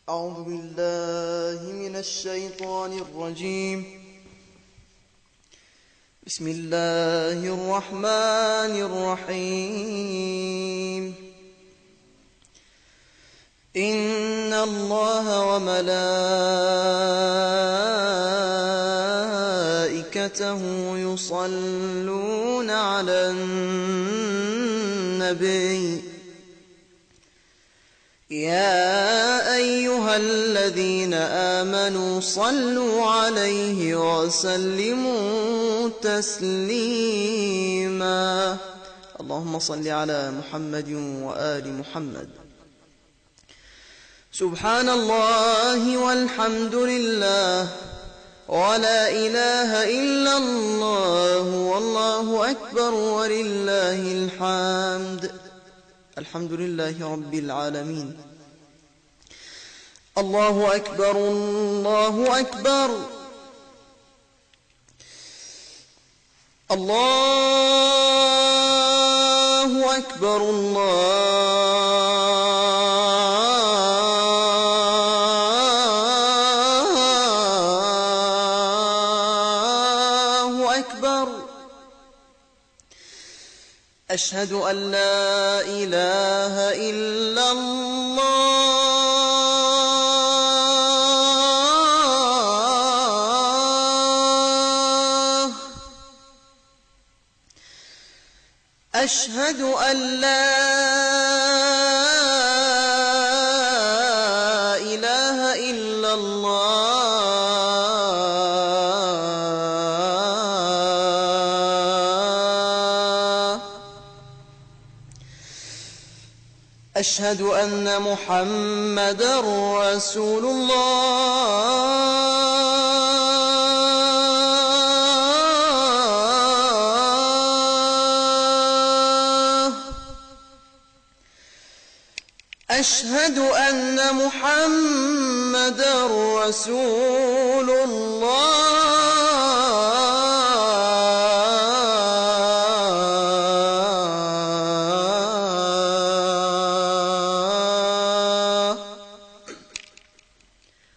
أعوذ بالله من الشيطان الرجيم. بسم الله الرحمن الرحيم. إن الله وملائكته يصلون على النبي يا أيها الذين آمنوا صلوا عليه وسلموا تسليما. اللهم صل على محمد وآل محمد. سبحان الله والحمد لله ولا إله إلا الله والله أكبر ولله الحمد. الحمد لله رب العالمين. الله أكبر الله أكبر الله أكبر الله أكبر. أشهد أن لا إله إلا الله. أشهد أن لا إله إلا الله. أشهد أن محمدًا رسول الله. أشهد أن محمدًا رسول الله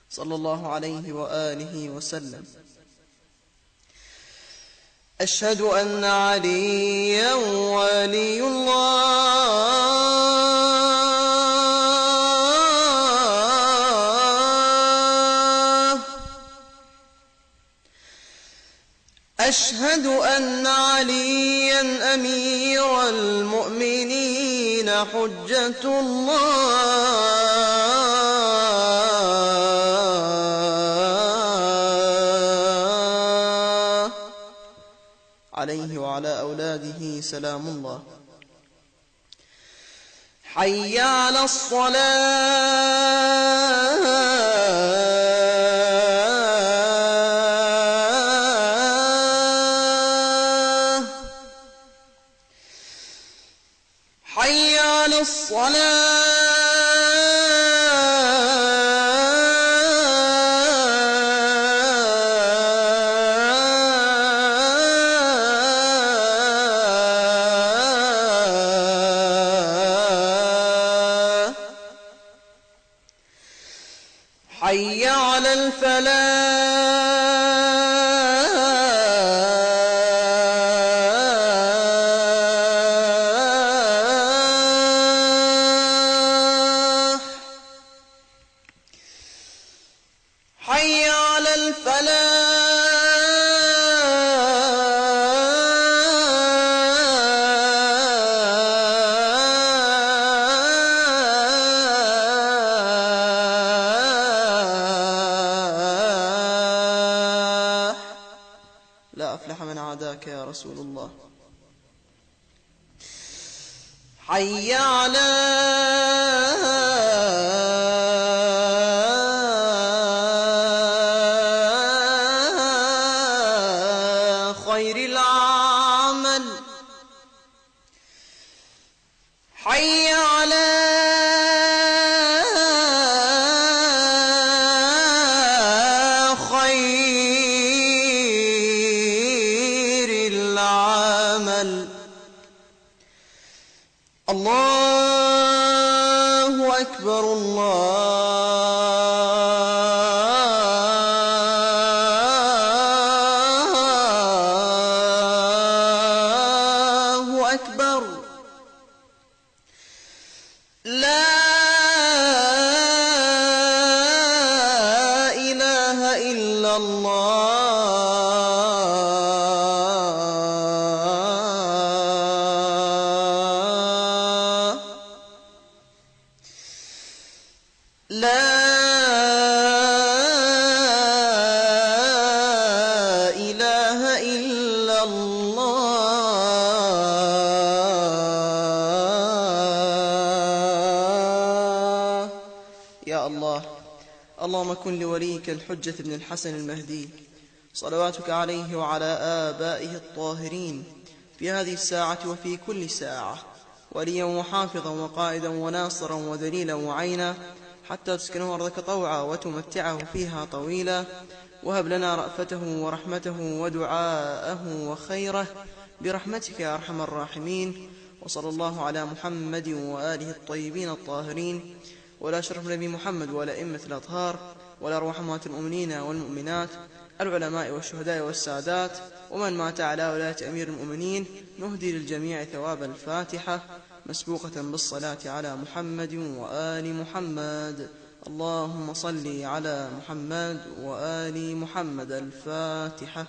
صلى الله عليه وآله وسلم. أشهد أن عليا ولي الله. أشهد أن عليا أمير المؤمنين حجة الله عليه وعلى أولاده سلام الله. حي على الصلاة. حي على الصلاة. حي على الفلاح. حي على الفلاح. لا أفلح من عاداك يا رسول الله. حي على خير العمل. حي على خير العمل. الله أكبر الله أكبر. لا إله إلا الله. لا إله إلا الله. يا الله، اللهم كن لوليك الحجة بن الحسن المهدي صلواتك عليه وعلى آبائه الطاهرين في هذه الساعة وفي كل ساعة وليا وحافظا وقائدا وناصرا ودليلا وعينا، حتى تسكنه أرضك طوعا وتمتعه فيها طويلا. وهب لنا رأفته ورحمته ودعاءه وخيره برحمتك يا أرحم الراحمين. وصلى الله على محمد وآله الطيبين الطاهرين، ولا شرف نبي محمد ولا أئمة الأطهار ولا أرواح أموات المؤمنين والمؤمنات، العلماء والشهداء والسادات، ومن مات على ولاية أمير المؤمنين. نهدي للجميع ثواب الفاتحة مسبوقة بالصلاة على محمد وآل محمد. اللهم صل على محمد وآل محمد. الفاتحة.